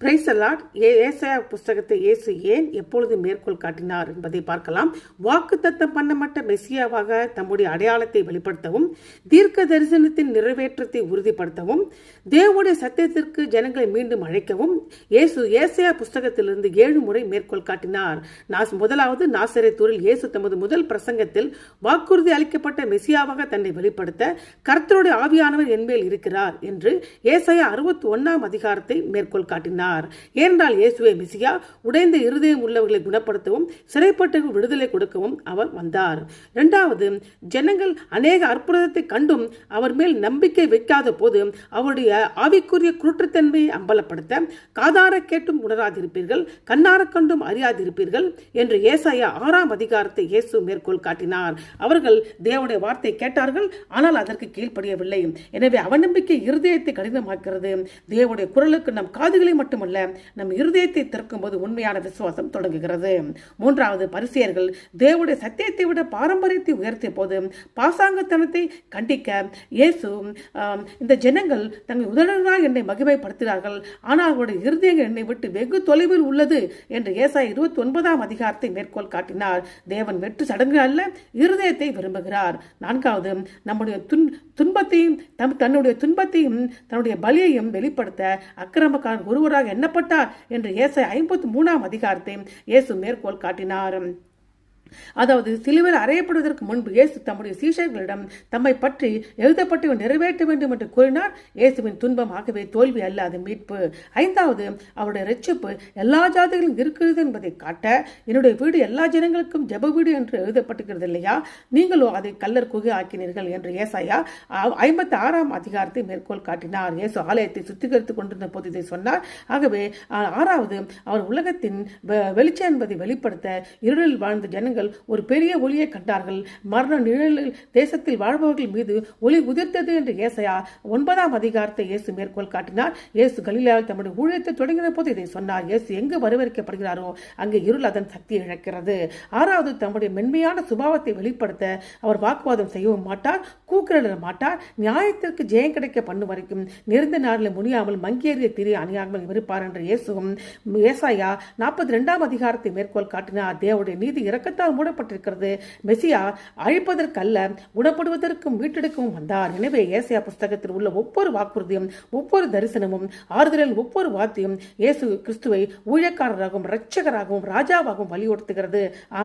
Price allot. ஏசாயா புஸ்தகத்தை இயேசு ஏன் எப்பொழுது மேற்கோள் காட்டினார் என்பதை பார்க்கலாம். வாக்குத்தத்தம் பண்ணப்பட்ட மெசியாவாக தம்முடைய அடையாளத்தை வெளிப்படுத்தவும், தீர்க்க தரிசனத்தின் நிறைவேற்றத்தை உறுதிப்படுத்தவும், தேவனுடைய சத்தியத்திற்கு ஜனங்களை மீண்டும் அழைக்கவும் இயேசு ஏசாயா புஸ்தகத்திலிருந்து 7 முறை மேற்கோள் காட்டினார். முதலாவது நாசரேத்தூரில் இயேசு தமது முதல் பிரசங்கத்தில் வாக்குறுதி அளிக்கப்பட்ட மெசியாவாக தன்னை வெளிப்படுத்த கர்த்தருடைய ஆவியானவர் என்மேல் இருக்கிறார் என்று ஏசாயா 61ஆம் அதிகாரத்தை மேற்கோள் காட்டினார். ஏனென்றால் இயேசுவே மெசியா, உடைந்த இருதயம் உள்ளவர்களை குணப்படுத்தவும் சிறைப்பட்டவர்கள் விடுதலை கொடுக்கவும் அவர் வந்தார். இரண்டாவது, ஜனங்கள் அநேக அற்புதத்தை கண்டும் அவர் மேல் நம்பிக்கை வைக்காத போது அவருடைய ஆவிக்குரிய குருட்டுத்தன்மையை அம்பலப்படுத்த காதார கேட்டும் உணராதிருப்பீர்கள், கண்ணார கண்டும் அறியாதிருப்பீர்கள் என்று ஏசாயா 6ஆம் அதிகாரத்தை இயேசு மேற்கோள் காட்டினார். அவர்கள் தேவனுடைய வார்த்தை கேட்டார்கள், ஆனால் அதற்கு கீழ்ப்படியவில்லை. எனவே அவநம்பிக்கை இருதயத்தை கடினமாக்கிறது. தேவனுடைய குரலுக்கு நம் காதுகளை மட்டுமல்ல, நம் இருதயத்தை திறக்கும் போது உண்மையான விசுவாசம் தொடங்குகிறது. மூன்றாவது, பரிசேயர்கள் தேவனுடைய சத்தியத்தை விட பாரம்பரியத்தை உயர்த்திய போது பாசாங்கத்தனத்தை கண்டிக்க இயேசு, இந்த ஜனங்கள் தங்கள் உதடுகளால் என்னை மகிமைப்படுத்துகிறார்கள், ஆனால் அவருடைய இருதயங்கள் என்னை விட்டு வெகு தொலைவில் உள்ளது என்று ஏசாயா 29ஆம் அதிகாரத்தை மேற்கோள் காட்டினார். தேவன் வெற்று சடங்கு அல்ல, இருதயத்தை விரும்புகிறார். நான்காவது, நம்முடைய துன்பத்தையும் தன்னுடைய பலியையும் வெளிப்படுத்த அக்கிரமக்காரன் ஒருவராக எண்ணப்பட்டார் என்று ஏசாயா 53ஆம் அதிகாரத்தை இயேசு மேற்கோள் காட்டினார். அதாவது, சிலுவையில் அறையப்படுவதற்கு முன்பு இயேசு தம்முடைய சீஷர்களிடம் தம்மை பற்றி எழுதப்பட்டு நிறைவேற்ற வேண்டும் என்று கூறினார். இயேசுவின் துன்பம் ஆகவே தோல்வி அல்ல, அது மீட்பு. ஐந்தாவது, அவருடைய இரட்சிப்பு எல்லா ஜாதிகளும் இருக்கிறது என்பதை காட்ட, என்னுடைய வீடு எல்லா ஜனங்களுக்கும் ஜெப வீடு என்று எழுதப்பட்டிருக்கிறது இல்லையா, நீங்களோ அதை கல்லர் குகை ஆக்கினீர்கள் என்று ஏசாயா 56ஆம் அதிகாரத்தை மேற்கோள் காட்டினார். இயேசு ஆலயத்தை சுத்திகரித்துக் கொண்டிருந்த போது இதை சொன்னார். ஆகவே ஆறாவது, அவர் உலகத்தின் வெளிச்சம் என்பதை வெளிப்படுத்த இருளில் வாழ்ந்த ஜனங்கள் ஒரு பெரிய ஒளியை கண்டார்கள். மரண நிழலில் தேசத்தில் வாழ்பவர்கள் மீது ஒளி உதிர்த்தது என்று ஏசாயா 9ஆம் அதிகாரத்தை இயேசு மேற்கோள் காட்டினார். இயேசு கலிலேயாவில் தம்முடைய ஊழியத்தை தொடங்கின போது இதை சொன்னார். இயேசு எங்கு வரவேற்கப்படுகிறாரோ அங்கே இருள் அதன் சக்தியை இழக்கிறது. ஆறாவது, தம்முடைய மென்மையான சுபாவத்தை வெளிப்படுத்த அவர் வாக்குவாதம் செய்யவும் மாட்டார், கூக்குரலிட மாட்டார், நியாயத்திற்கு ஜெயம் கிடைக்க பண்ணும் வரைக்கும் நெருந்த நாளில் முடியாமல் மங்கேறிய திரி அணியாமல் இருப்பார் என்று இயேசுவும் ஏசாயா 42ஆம் அதிகாரத்தை மேற்கோள் காட்டினார். தேவனுடைய நீதி இரக்கத்தால் மூடப்பட்டிருக்கிறது. மெசியா அழிப்பதற்கு அல்ல, குணப்படுவதற்கும் மீட்டெடுக்கவும் வந்தார். எனவே ஏசாயா புஸ்தகத்தில் உள்ள ஒவ்வொரு வாக்குறுதியும், ஒவ்வொரு தரிசனமும், ஆறுதலில் ஒவ்வொரு வார்த்தையும் இயேசு கிறிஸ்துவை ஊழியக்காரராகவும் இரட்சகராகவும் ராஜாவாகவும் வலியுறுத்துகிறது.